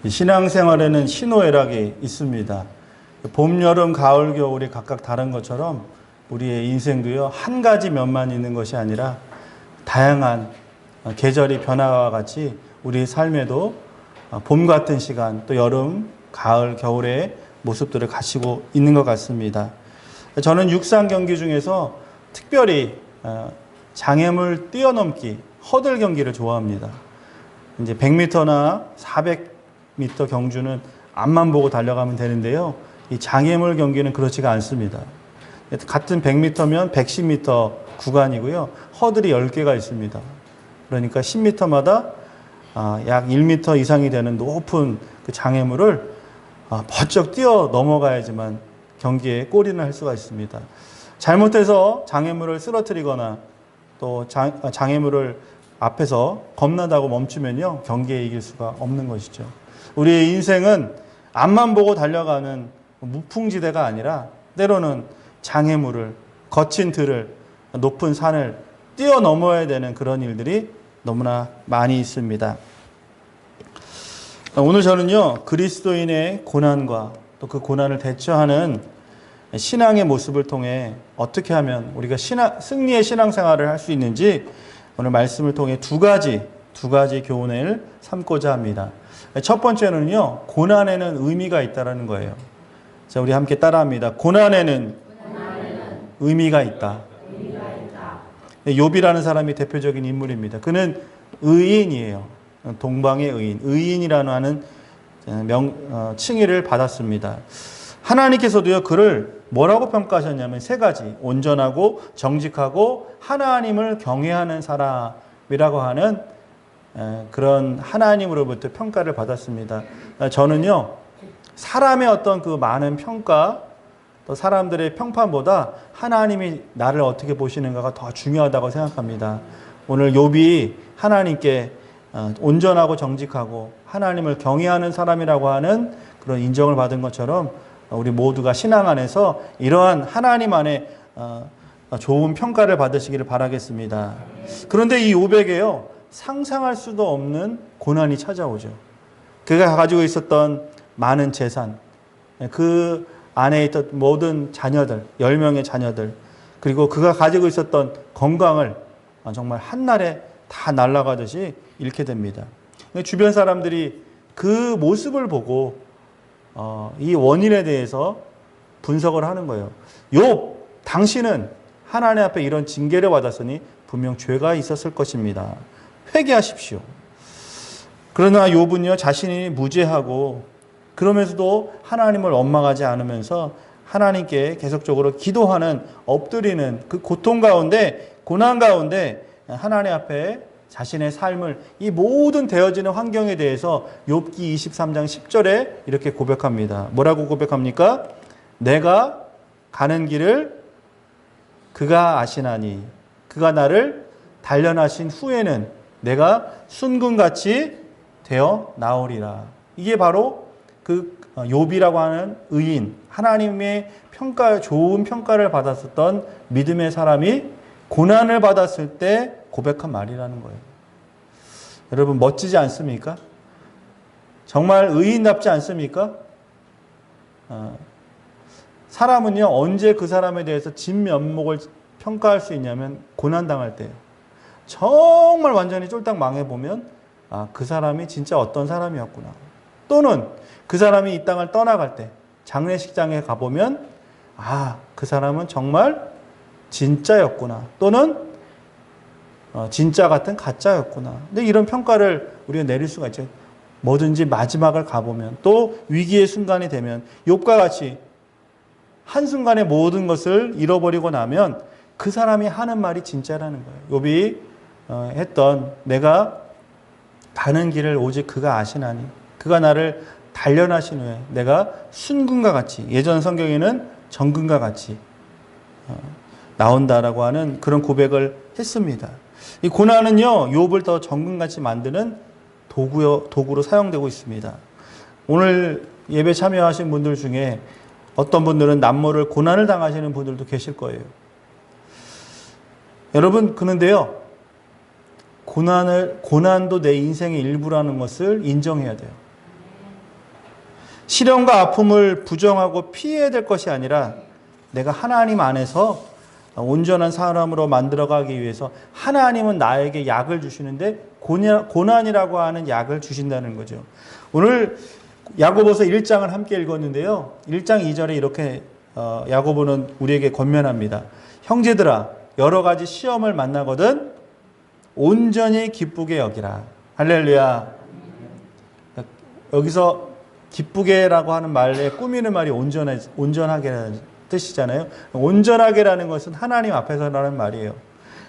신앙생활에는 희노애락이 있습니다. 봄, 여름, 가을, 겨울이 각각 다른 것처럼 우리의 인생도요, 한 가지 면만 있는 것이 아니라 다양한 계절이 변화와 같이 우리 삶에도 봄 같은 시간, 또 여름, 가을, 겨울의 모습들을 가지고 있는 것 같습니다. 저는 육상 경기 중에서 특별히 장애물 뛰어넘기, 허들 경기를 좋아합니다. 이제 100m나 400m 경주는 앞만 보고 달려가면 되는데요. 이 장애물 경기는 그렇지가 않습니다. 같은 100m면 110m 구간이고요. 허들이 10개가 있습니다. 그러니까 10m마다 약 1m 이상이 되는 높은 그 장애물을 번쩍 뛰어 넘어가야지만 경기에 골인을 할 수가 있습니다. 잘못해서 장애물을 쓰러뜨리거나 또 장애물을 앞에서 겁나다고 멈추면요, 경기에 이길 수가 없는 것이죠. 우리의 인생은 앞만 보고 달려가는 무풍지대가 아니라 때로는 장애물을, 거친 들을, 높은 산을 뛰어넘어야 되는 그런 일들이 너무나 많이 있습니다. 오늘 저는요, 그리스도인의 고난과 또 그 고난을 대처하는 신앙의 모습을 통해 어떻게 하면 우리가 승리의 신앙생활을 할 수 있는지 오늘 말씀을 통해 두 가지 교훈을 삼고자 합니다. 첫 번째는요, 고난에는 의미가 있다는 거예요. 자, 우리 함께 따라합니다. 고난에는 의미가 있다. 욥이라는 사람이 대표적인 인물입니다. 그는 의인이에요. 동방의 의인. 의인이라는 하는 칭의를 받았습니다. 하나님께서도요, 그를 뭐라고 평가하셨냐면 세 가지. 온전하고 정직하고 하나님을 경외하는 사람이라고 하는 그런 하나님으로부터 평가를 받았습니다. 저는요, 사람의 어떤 그 많은 평가, 또 사람들의 평판보다 하나님이 나를 어떻게 보시는가가 더 중요하다고 생각합니다. 오늘 욥이 하나님께 온전하고 정직하고 하나님을 경외하는 사람이라고 하는 그런 인정을 받은 것처럼 우리 모두가 신앙 안에서 이러한 하나님 안에 좋은 평가를 받으시기를 바라겠습니다. 그런데 이 욥에게요, 상상할 수도 없는 고난이 찾아오죠. 그가 가지고 있었던 많은 재산, 그 안에 있던 모든 자녀들, 10명의 자녀들, 그리고 그가 가지고 있었던 건강을 정말 한날에 다 날아가듯이 잃게 됩니다. 주변 사람들이 그 모습을 보고 이 원인에 대해서 분석을 하는 거예요. 욥, 당신은 하나님 앞에 이런 징계를 받았으니 분명 죄가 있었을 것입니다. 회개하십시오. 그러나 욥은요, 자신이 무죄하고 그러면서도 하나님을 원망하지 않으면서 하나님께 계속적으로 기도하는, 엎드리는 그 고통 가운데, 고난 가운데 하나님 앞에 자신의 삶을, 이 모든 되어지는 환경에 대해서 욥기 23장 10절에 이렇게 고백합니다. 뭐라고 고백합니까? 내가 가는 길을 그가 아시나니 그가 나를 단련하신 후에는 내가 순금같이 되어 나오리라. 이게 바로 그 욥이라고 하는 의인, 하나님의 좋은 평가를 받았었던 믿음의 사람이 고난을 받았을 때 고백한 말이라는 거예요. 여러분, 멋지지 않습니까? 정말 의인답지 않습니까? 사람은요, 언제 그 사람에 대해서 진면목을 평가할 수 있냐면 고난당할 때예요. 정말 완전히 쫄딱 망해보면 그 사람이 진짜 어떤 사람이었구나. 또는 그 사람이 이 땅을 떠나갈 때 장례식장에 가보면 그 사람은 정말 진짜였구나. 또는 진짜 같은 가짜였구나. 근데 이런 평가를 우리가 내릴 수가 있죠. 뭐든지 마지막을 가보면, 또 위기의 순간이 되면, 욥과 같이 한순간에 모든 것을 잃어버리고 나면 그 사람이 하는 말이 진짜라는 거예요. 욥이 했던, 내가 가는 길을 오직 그가 아시나니 그가 나를 단련하신 후에 내가 순금과 같이, 예전 성경에는 정금과 같이 나온다라고 하는 그런 고백을 했습니다. 이 고난은요, 욥을 더 정금같이 만드는 도구로 사용되고 있습니다. 오늘 예배 참여하신 분들 중에 어떤 분들은 남모를 고난을 당하시는 분들도 계실 거예요. 여러분, 그런데요, 고난도 내 인생의 일부라는 것을 인정해야 돼요. 시련과 아픔을 부정하고 피해야 될 것이 아니라 내가 하나님 안에서 온전한 사람으로 만들어가기 위해서 하나님은 나에게 약을 주시는데 고난이라고 하는 약을 주신다는 거죠. 오늘 야고보서 1장을 함께 읽었는데요. 1장 2절에 이렇게 야고보는 우리에게 권면합니다. 형제들아, 여러 가지 시험을 만나거든 온전히 기쁘게 여기라. 할렐루야. 여기서 기쁘게라고 하는 말에 꾸미는 말이 온전하게라는 뜻이잖아요. 온전하게라는 것은 하나님 앞에서라는 말이에요.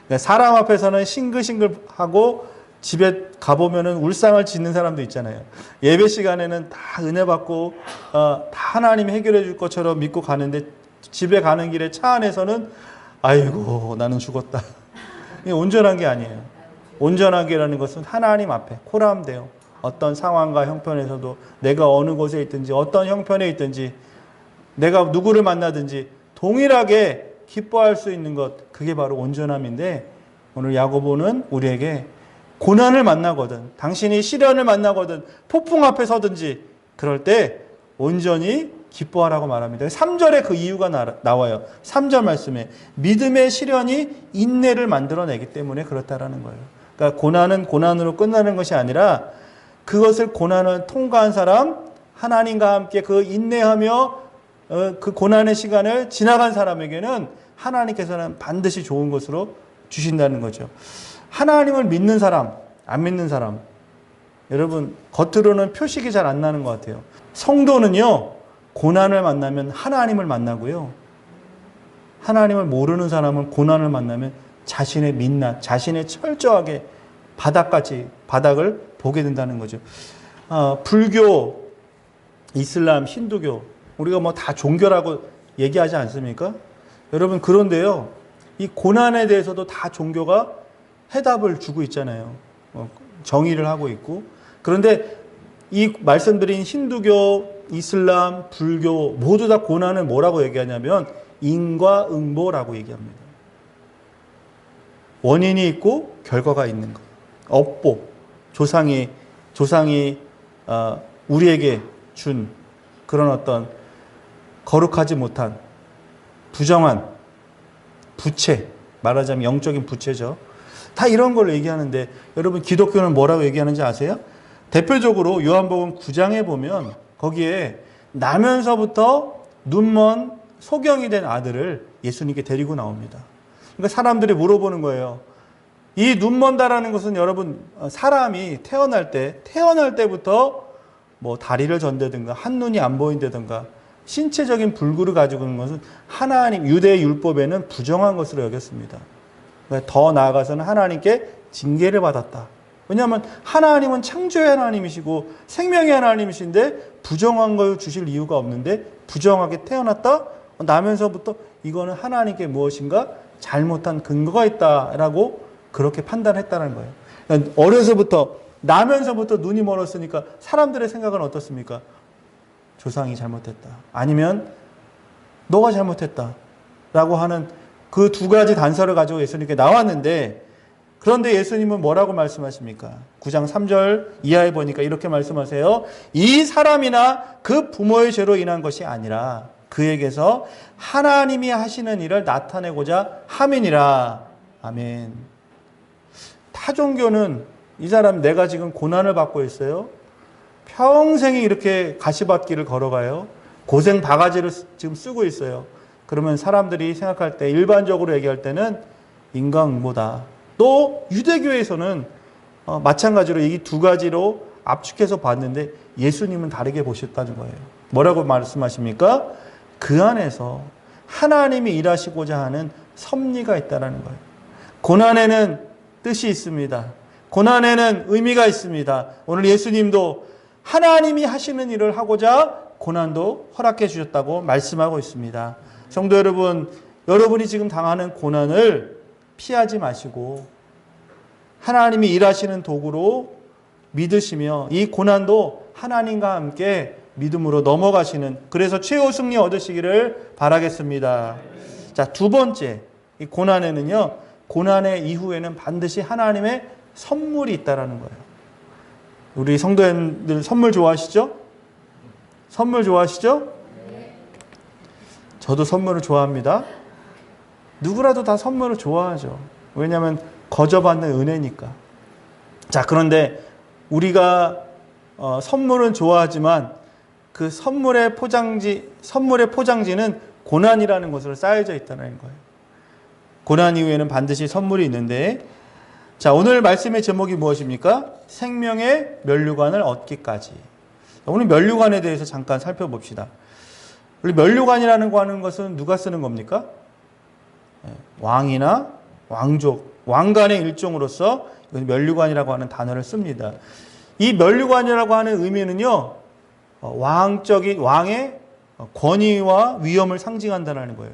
그러니까 사람 앞에서는 싱글싱글하고 집에 가보면은 울상을 짓는 사람도 있잖아요. 예배 시간에는 다 은혜 받고 다 하나님이 해결해 줄 것처럼 믿고 가는데 집에 가는 길에 차 안에서는 아이고 나는 죽었다. 이게 온전한 게 아니에요. 온전하게라는 것은 하나님 앞에 코람돼요. 어떤 상황과 형편에서도 내가 어느 곳에 있든지 어떤 형편에 있든지 내가 누구를 만나든지 동일하게 기뻐할 수 있는 것, 그게 바로 온전함인데 오늘 야고보는 우리에게 고난을 만나거든, 당신이 시련을 만나거든, 폭풍 앞에 서든지 그럴 때 온전히 기뻐하라고 말합니다. 3절에 그 이유가 나와요. 3절 말씀에 믿음의 시련이 인내를 만들어내기 때문에 그렇다라는 거예요. 그러니까 고난은 고난으로 끝나는 것이 아니라 그것을 고난을 통과한 사람, 하나님과 함께 그 인내하며 그 고난의 시간을 지나간 사람에게는 하나님께서는 반드시 좋은 것으로 주신다는 거죠. 하나님을 믿는 사람, 안 믿는 사람, 여러분 겉으로는 표식이 잘 안 나는 것 같아요. 성도는요, 고난을 만나면 하나님을 만나고요, 하나님을 모르는 사람은 고난을 만나면 자신의 민낯, 자신의 철저하게 바닥을 보게 된다는 거죠. 불교, 이슬람, 힌두교, 우리가 뭐 다 종교라고 얘기하지 않습니까? 여러분 그런데요, 이 고난에 대해서도 다 종교가 해답을 주고 있잖아요. 정의를 하고 있고. 그런데 이 말씀드린 힌두교, 이슬람, 불교 모두 다 고난을 뭐라고 얘기하냐면 인과응보라고 얘기합니다. 원인이 있고 결과가 있는 것. 업보, 조상이 우리에게 준 그런 어떤 거룩하지 못한 부정한 부채, 말하자면 영적인 부채죠. 다 이런 걸 얘기하는데 여러분 기독교는 뭐라고 얘기하는지 아세요? 대표적으로 요한복음 9장에 보면 거기에 나면서부터 눈먼 소경이 된 아들을 예수님께 데리고 나옵니다. 그러니까 사람들이 물어보는 거예요. 이 눈먼다라는 것은 여러분 사람이 태어날 때부터 뭐 다리를 전대든가 한눈이 안 보인다든가 신체적인 불구를 가지고 있는 것은 하나님 유대 율법에는 부정한 것으로 여겼습니다. 더 나아가서는 하나님께 징계를 받았다. 왜냐하면 하나님은 창조의 하나님이시고 생명의 하나님이신데 부정한 걸 주실 이유가 없는데 부정하게 태어났다? 나면서부터 이거는 하나님께 무엇인가 잘못한 근거가 있다라고 그렇게 판단했다는 거예요. 그러니까 어려서부터 나면서부터 눈이 멀었으니까 사람들의 생각은 어떻습니까? 조상이 잘못했다. 아니면 너가 잘못했다. 라고 하는 그 두 가지 단서를 가지고 예수님께 나왔는데 그런데 예수님은 뭐라고 말씀하십니까? 9장 3절 이하에 보니까 이렇게 말씀하세요. 이 사람이나 그 부모의 죄로 인한 것이 아니라 그에게서 하나님이 하시는 일을 나타내고자 함이니라. 아멘. 타 종교는 이 사람 내가 지금 고난을 받고 있어요. 평생이 이렇게 가시밭길을 걸어가요. 고생 바가지를 지금 쓰고 있어요. 그러면 사람들이 생각할 때 일반적으로 얘기할 때는 인과응보다. 또 유대교에서는 마찬가지로 이 두 가지로 압축해서 봤는데 예수님은 다르게 보셨다는 거예요. 뭐라고 말씀하십니까? 그 안에서 하나님이 일하시고자 하는 섭리가 있다는 거예요. 고난에는 뜻이 있습니다. 고난에는 의미가 있습니다. 오늘 예수님도 하나님이 하시는 일을 하고자 고난도 허락해 주셨다고 말씀하고 있습니다. 성도 여러분, 여러분이 지금 당하는 고난을 피하지 마시고 하나님이 일하시는 도구로 믿으시며 이 고난도 하나님과 함께 믿음으로 넘어가시는, 그래서 최후 승리 얻으시기를 바라겠습니다. 자, 두 번째, 이 고난에는요, 고난의 이후에는 반드시 하나님의 선물이 있다라는 거예요. 우리 성도님들 선물 좋아하시죠? 선물 좋아하시죠? 저도 선물을 좋아합니다. 누구라도 다 선물을 좋아하죠. 왜냐하면 거저받는 은혜니까. 자, 그런데 우리가 선물은 좋아하지만 그 선물의 포장지는 고난이라는 것으로 쌓여져 있다는 거예요. 고난 이후에는 반드시 선물이 있는데, 자, 오늘 말씀의 제목이 무엇입니까? 생명의 면류관을 얻기까지. 오늘 면류관에 대해서 잠깐 살펴봅시다. 우리 면류관이라는 거 하는 것은 누가 쓰는 겁니까? 왕이나 왕족, 왕관의 일종으로서 면류관이라고 하는 단어를 씁니다. 이 면류관이라고 하는 의미는요, 왕의 권위와 위엄을 상징한다는 거예요.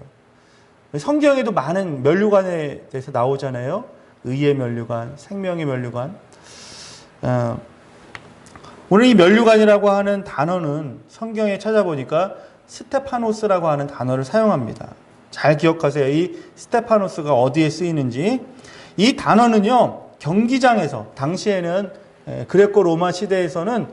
성경에도 많은 면류관에 대해서 나오잖아요. 의의 면류관, 생명의 면류관. 오늘 이 면류관이라고 하는 단어는 성경에 찾아보니까 스테파노스라고 하는 단어를 사용합니다. 잘 기억하세요. 이 스테파노스가 어디에 쓰이는지. 이 단어는요, 경기장에서, 당시에는 그레코 로마 시대에서는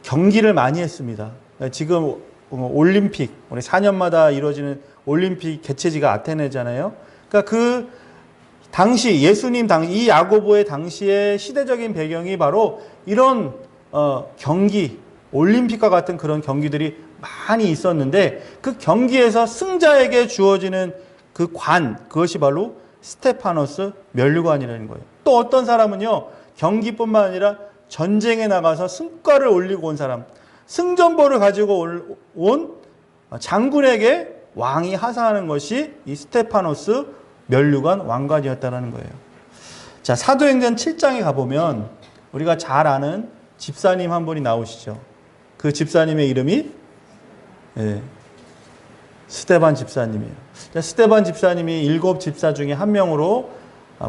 경기를 많이 했습니다. 지금 올림픽, 우리 4년마다 이루어지는 올림픽 개최지가 아테네잖아요. 그러니까 그 당시 이 야고보의 당시의 시대적인 배경이 바로 이런 경기, 올림픽과 같은 그런 경기들이 많이 있었는데, 그 경기에서 승자에게 주어지는 그 그것이 바로 스테파노스 면류관이라는 거예요. 또 어떤 사람은요, 경기뿐만 아니라 전쟁에 나가서 승과를 올리고 온 사람, 승전보를 가지고 온 장군에게 왕이 하사하는 것이 이 스테파노스 면류관 왕관이었다는 거예요. 자, 사도행전 7장에 가보면 우리가 잘 아는 집사님 한 분이 나오시죠. 그 집사님의 이름이 스데반 집사님이에요. 스데반 집사님이 7 집사 중에 한 명으로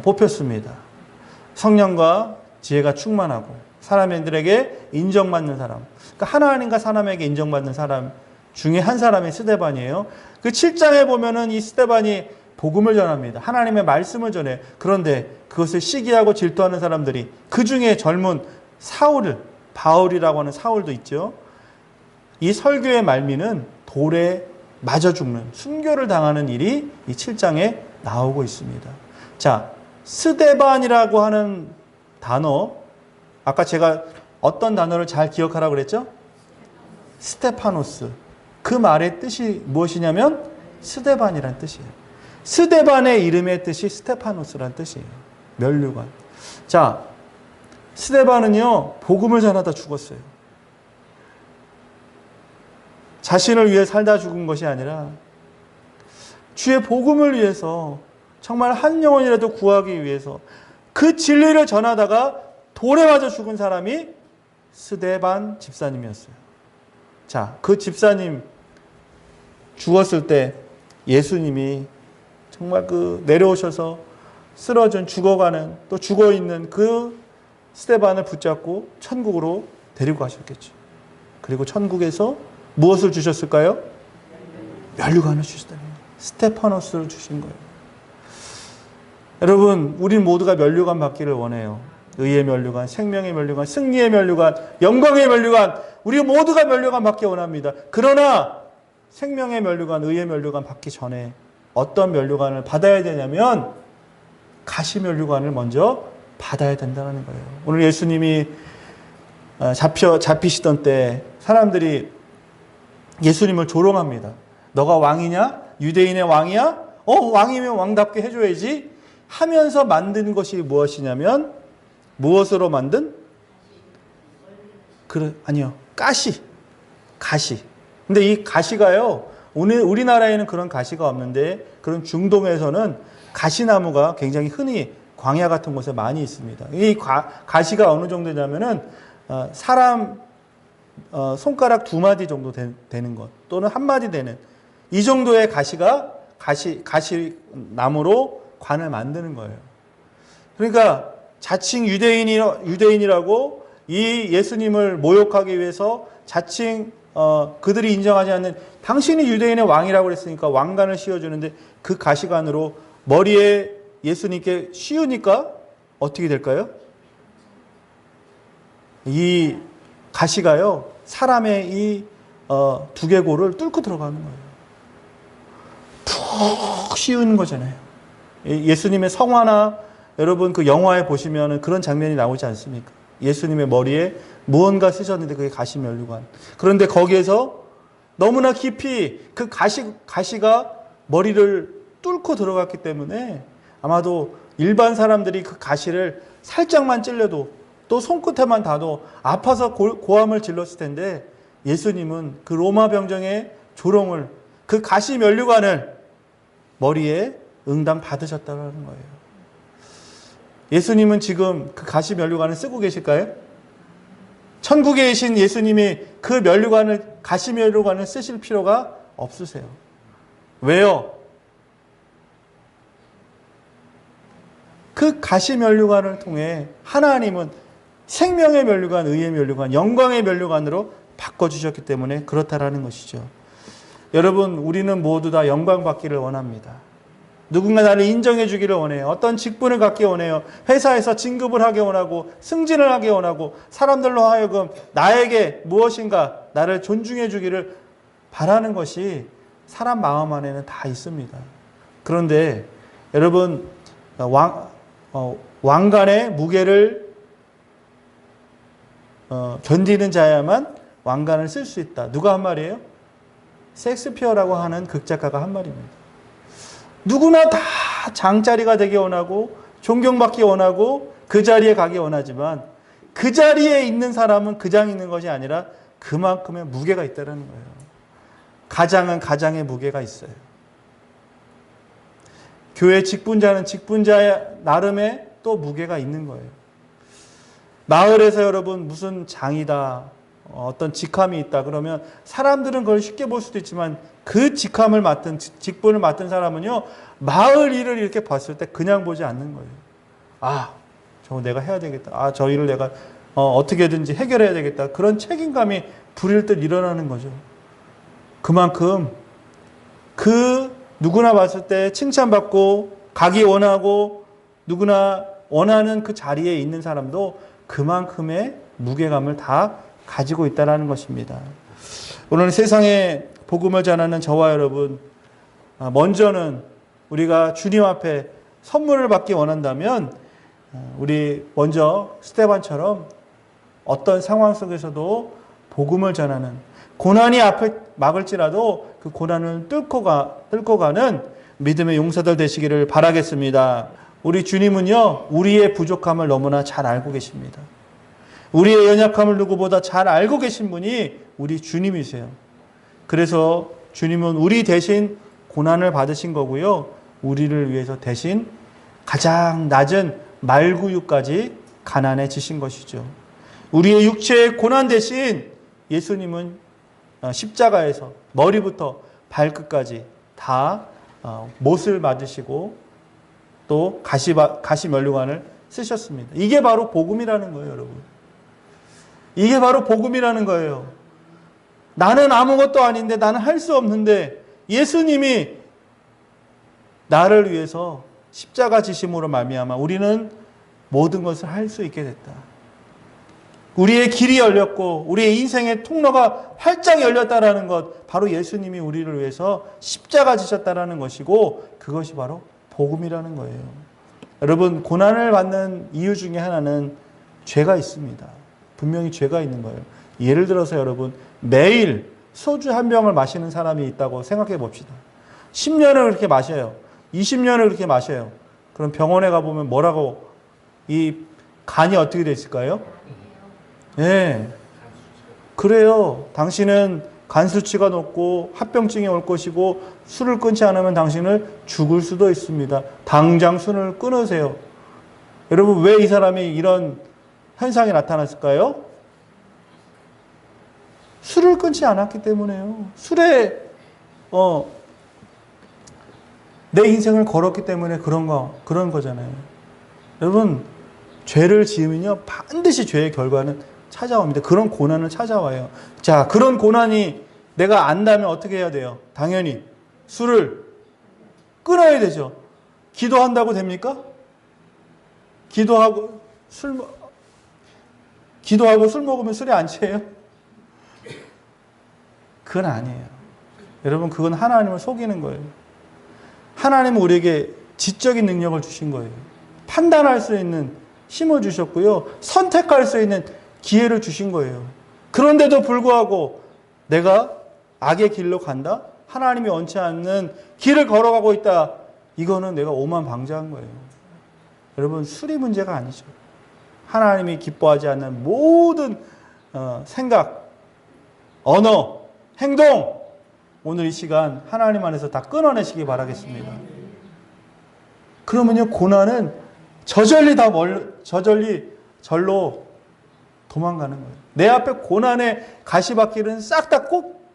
뽑혔습니다. 성령과 지혜가 충만하고 사람들에게 인정받는 사람, 그러니까 하나님과 사람에게 인정받는 사람 중에 한 사람이 스데반이에요. 그 7장에 보면은 이 스데반이 복음을 전합니다. 하나님의 말씀을 전해요. 그런데 그것을 시기하고 질투하는 사람들이, 그 중에 젊은 바울이라고 하는 사울도 있죠. 이 설교의 말미는 돌에 맞아 죽는, 순교를 당하는 일이 이 7장에 나오고 있습니다. 자, 스데반이라고 하는 단어, 아까 제가 어떤 단어를 잘 기억하라고 그랬죠? 스테파노스. 그 말의 뜻이 무엇이냐면 스데반이란 뜻이에요. 스데반의 이름의 뜻이 스테파노스란 뜻이에요. 면류관. 자, 스데반은요, 복음을 전하다 죽었어요. 자신을 위해 살다 죽은 것이 아니라 주의 복음을 위해서, 정말 한 영혼이라도 구하기 위해서 그 진리를 전하다가 돌에 맞아 죽은 사람이 스데반 집사님이었어요. 자, 그 집사님 죽었을 때 예수님이 정말 내려오셔서 쓰러진, 죽어가는, 또 죽어있는 그 스데반을 붙잡고 천국으로 데리고 가셨겠죠. 그리고 천국에서 무엇을 주셨을까요? 면류관을 주셨다는 거예요. 스테파노스를 주신 거예요. 여러분, 우리 모두가 면류관 받기를 원해요. 의의 면류관, 생명의 면류관, 승리의 면류관, 영광의 면류관, 우리 모두가 면류관 받기 원합니다. 그러나 생명의 면류관, 의의 면류관 받기 전에 어떤 면류관을 받아야 되냐면 가시 면류관을 먼저 받아야 된다는 거예요. 오늘 예수님이 잡히시던 때 사람들이 예수님을 조롱합니다. 너가 왕이냐? 유대인의 왕이야? 왕이면 왕답게 해줘야지 하면서 만든 것이 무엇이냐면, 무엇으로 만든? 아니요. 가시. 근데 이 가시가요, 오늘 우리나라에는 그런 가시가 없는데, 그런 중동에서는 가시나무가 굉장히 흔히 광야 같은 곳에 많이 있습니다. 이 가시가 어느 정도냐면은, 사람 손가락 2마디 정도 되는 것, 또는 1마디 되는 이 정도의 가시 나무로 관을 만드는 거예요. 그러니까 자칭 유대인이라고 이 예수님을 모욕하기 위해서 자칭 그들이 인정하지 않는, 당신이 유대인의 왕이라고 그랬으니까 왕관을 씌워주는데 그 가시관으로 머리에 예수님께 씌우니까 어떻게 될까요? 이 가시가요, 사람의 이 두개골을 뚫고 들어가는 거예요. 푹 씌우는 거잖아요. 예수님의 성화나 여러분 그 영화에 보시면 그런 장면이 나오지 않습니까? 예수님의 머리에 무언가 쓰셨는데 그게 가시면류관. 그런데 거기에서 너무나 깊이 그 가시가 머리를 뚫고 들어갔기 때문에 아마도 일반 사람들이 그 가시를 살짝만 찔려도 또 손끝에만 닿아도 아파서 고함을 질렀을 텐데 예수님은 그 로마 병정의 조롱을 그 가시 면류관을 머리에 응당 받으셨다는 거예요. 예수님은 지금 그 가시 면류관을 쓰고 계실까요? 천국에 계신 예수님이 그 면류관을 가시 면류관을 쓰실 필요가 없으세요. 왜요? 그 가시 면류관을 통해 하나님은 생명의 면류관, 의의 면류관, 영광의 면류관으로 바꿔주셨기 때문에 그렇다라는 것이죠. 여러분, 우리는 모두 다 영광 받기를 원합니다. 누군가 나를 인정해 주기를 원해요. 어떤 직분을 갖기 원해요. 회사에서 진급을 하기 원하고 승진을 하기 원하고 사람들로 하여금 나에게 무엇인가 나를 존중해 주기를 바라는 것이 사람 마음 안에는 다 있습니다. 그런데 여러분 왕관의 무게를 견디는 자야만 왕관을 쓸 수 있다. 누가 한 말이에요? 셰익스피어라고 하는 극작가가 한 말입니다. 누구나 다 장자리가 되기 원하고 존경받기 원하고 그 자리에 가기 원하지만 그 자리에 있는 사람은 그 장에 있는 것이 아니라 그만큼의 무게가 있다는 거예요. 가장은 가장의 무게가 있어요. 교회 직분자는 직분자 나름의 또 무게가 있는 거예요. 마을에서 여러분 무슨 장이다, 어떤 직함이 있다 그러면 사람들은 그걸 쉽게 볼 수도 있지만 그 직함을 맡은 직분을 맡은 사람은요 마을 일을 이렇게 봤을 때 그냥 보지 않는 거예요. 아, 저거 내가 해야 되겠다. 아, 저 일을 내가 어떻게든지 해결해야 되겠다. 그런 책임감이 불일 듯 일어나는 거죠. 그만큼 그 누구나 봤을 때 칭찬받고 가기 원하고 누구나 원하는 그 자리에 있는 사람도 그만큼의 무게감을 다 가지고 있다는 것입니다. 오늘 세상에 복음을 전하는 저와 여러분, 먼저는 우리가 주님 앞에 선물을 받기 원한다면 우리 먼저 스데반처럼 어떤 상황 속에서도 복음을 전하는, 고난이 앞을 막을지라도 그 고난을 뚫고 가는 믿음의 용사들 되시기를 바라겠습니다. 우리 주님은요 우리의 부족함을 너무나 잘 알고 계십니다. 우리의 연약함을 누구보다 잘 알고 계신 분이 우리 주님이세요. 그래서 주님은 우리 대신 고난을 받으신 거고요. 우리를 위해서 대신 가장 낮은 말구유까지 가난해지신 것이죠. 우리의 육체의 고난 대신 예수님은 십자가에서 머리부터 발끝까지 다 못을 맞으시고 또 가시 면류관을 쓰셨습니다. 이게 바로 복음이라는 거예요, 여러분. 이게 바로 복음이라는 거예요. 나는 아무것도 아닌데, 나는 할 수 없는데 예수님이 나를 위해서 십자가 지심으로 말미암아 우리는 모든 것을 할 수 있게 됐다. 우리의 길이 열렸고 우리의 인생의 통로가 활짝 열렸다라는 것, 바로 예수님이 우리를 위해서 십자가 지셨다라는 것이고 그것이 바로 복음이라는 거예요. 여러분, 고난을 받는 이유 중에 하나는 죄가 있습니다. 분명히 죄가 있는 거예요. 예를 들어서 여러분, 매일 소주 한 병을 마시는 사람이 있다고 생각해 봅시다. 10년을 그렇게 마셔요. 20년을 그렇게 마셔요. 그럼 병원에 가보면 뭐라고, 이 간이 어떻게 돼 있을까요? 네. 그래요. 당신은 간 수치가 높고 합병증이 올 것이고 술을 끊지 않으면 당신을 죽을 수도 있습니다. 당장 술을 끊으세요. 여러분, 왜 이 사람이 이런 현상이 나타났을까요? 술을 끊지 않았기 때문에요. 술에 내 인생을 걸었기 때문에 그런 거잖아요. 여러분, 죄를 지으면요 반드시 죄의 결과는 찾아옵니다. 그런 고난은 찾아와요. 자, 그런 고난이 내가 안다면 어떻게 해야 돼요? 당연히 술을 끊어야 되죠. 기도한다고 됩니까? 기도하고 술 먹으면 술이 안 취해요? 그건 아니에요. 여러분, 그건 하나님을 속이는 거예요. 하나님은 우리에게 지적인 능력을 주신 거예요. 판단할 수 있는 힘을 주셨고요. 선택할 수 있는 기회를 주신 거예요. 그런데도 불구하고 내가 악의 길로 간다? 하나님이 원치 않는 길을 걸어가고 있다. 이거는 내가 오만방자한 거예요. 여러분, 술이 문제가 아니죠. 하나님이 기뻐하지 않는 모든 생각, 언어, 행동, 오늘 이 시간 하나님 안에서 다 끊어내시기 바라겠습니다. 그러면요, 고난은 저절리 절로 도망가는 거예요. 내 앞에 고난의 가시밭길은 싹 다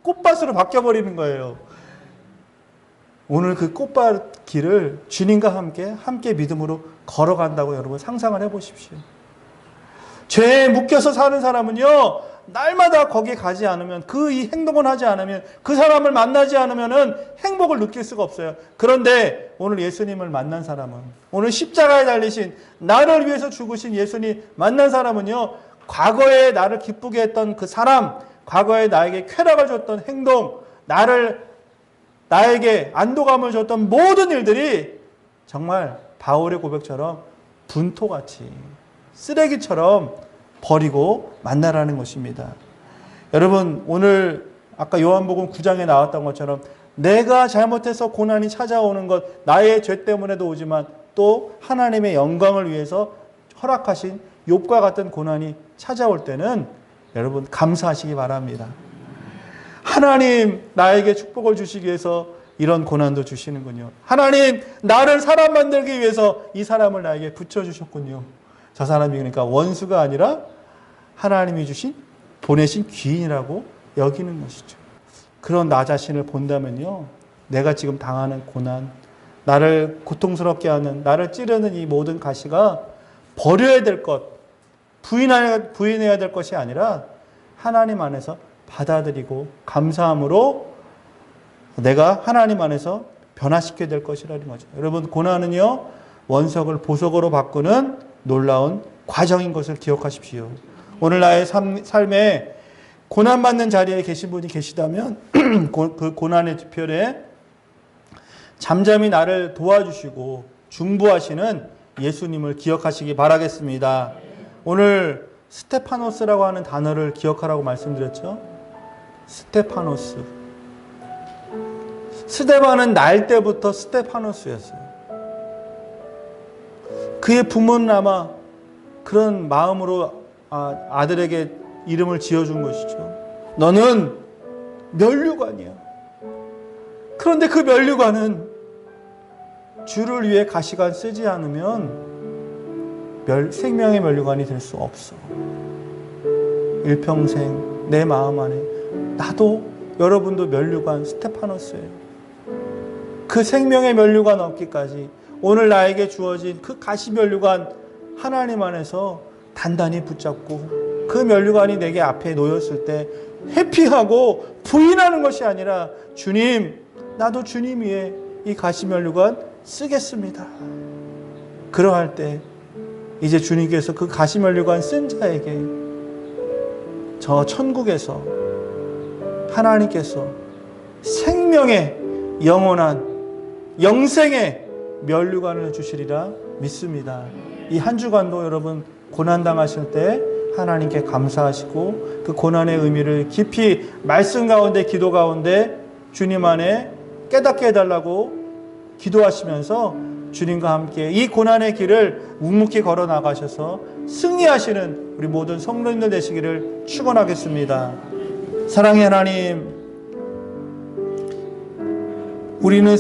꽃밭으로 바뀌어버리는 거예요. 오늘 그 꽃밭길을 주님과 함께 믿음으로 걸어간다고 여러분 상상을 해보십시오. 죄에 묶여서 사는 사람은요, 날마다 거기에 가지 않으면, 이 행동을 하지 않으면, 그 사람을 만나지 않으면 행복을 느낄 수가 없어요. 그런데 오늘 예수님을 만난 사람은, 오늘 십자가에 달리신 나를 위해서 죽으신 예수님 만난 사람은요, 과거에 나를 기쁘게 했던 그 사람, 과거에 나에게 쾌락을 줬던 행동, 나에게 안도감을 줬던 모든 일들이 정말 바울의 고백처럼 분토같이 쓰레기처럼 버리고 만나라는 것입니다. 여러분, 오늘 아까 요한복음 9장에 나왔던 것처럼 내가 잘못해서 고난이 찾아오는 것, 나의 죄 때문에도 오지만 또 하나님의 영광을 위해서 허락하신 욥과 같은 고난이 찾아올 때는 여러분 감사하시기 바랍니다. 하나님, 나에게 축복을 주시기 위해서 이런 고난도 주시는군요. 하나님, 나를 사람 만들기 위해서 이 사람을 나에게 붙여주셨군요. 저 사람이 그러니까 원수가 아니라 하나님이 보내신 귀인이라고 여기는 것이죠. 그런 나 자신을 본다면요, 내가 지금 당하는 고난, 나를 고통스럽게 하는, 나를 찌르는 이 모든 가시가 버려야 될 것, 부인해야 될 것이 아니라 하나님 안에서 받아들이고 감사함으로 내가 하나님 안에서 변화시켜야 될 것이라는 거죠. 여러분, 고난은요, 원석을 보석으로 바꾸는 놀라운 과정인 것을 기억하십시오. 오늘 나의 삶에 고난받는 자리에 계신 분이 계시다면 그 고난의 뒤편에 잠잠히 나를 도와주시고 중보하시는 예수님을 기억하시기 바라겠습니다. 오늘 스테파노스라고 하는 단어를 기억하라고 말씀드렸죠. 스테파노스. 스데반은 날 때부터 스테파노스였어요. 그의 부모는 아마 그런 마음으로 아들에게 이름을 지어준 것이죠. 너는 면류관이야. 그런데 그 면류관은 주를 위해 가시관 쓰지 않으면 생명의 면류관이 될 수 없어. 일평생 내 마음 안에 나도, 여러분도 면류관 스테파노스예요. 그 생명의 면류관 얻기까지 오늘 나에게 주어진 그 가시 면류관 하나님 안에서 단단히 붙잡고 그 면류관이 내게 앞에 놓였을 때 회피하고 부인하는 것이 아니라 주님, 나도 주님 위에 이 가시 면류관 쓰겠습니다. 그러할 때 이제 주님께서 그 가시 면류관 쓴 자에게 저 천국에서 하나님께서 생명의 영원한 영생의 면류관을 주시리라 믿습니다. 이 한 주간도 여러분 고난당하실 때 하나님께 감사하시고 그 고난의 의미를 깊이 말씀 가운데, 기도 가운데 주님 안에 깨닫게 해달라고 기도하시면서 주님과 함께 이 고난의 길을 묵묵히 걸어 나가셔서 승리하시는 우리 모든 성도님들 되시기를 축원하겠습니다. 사랑의 하나님, 우리는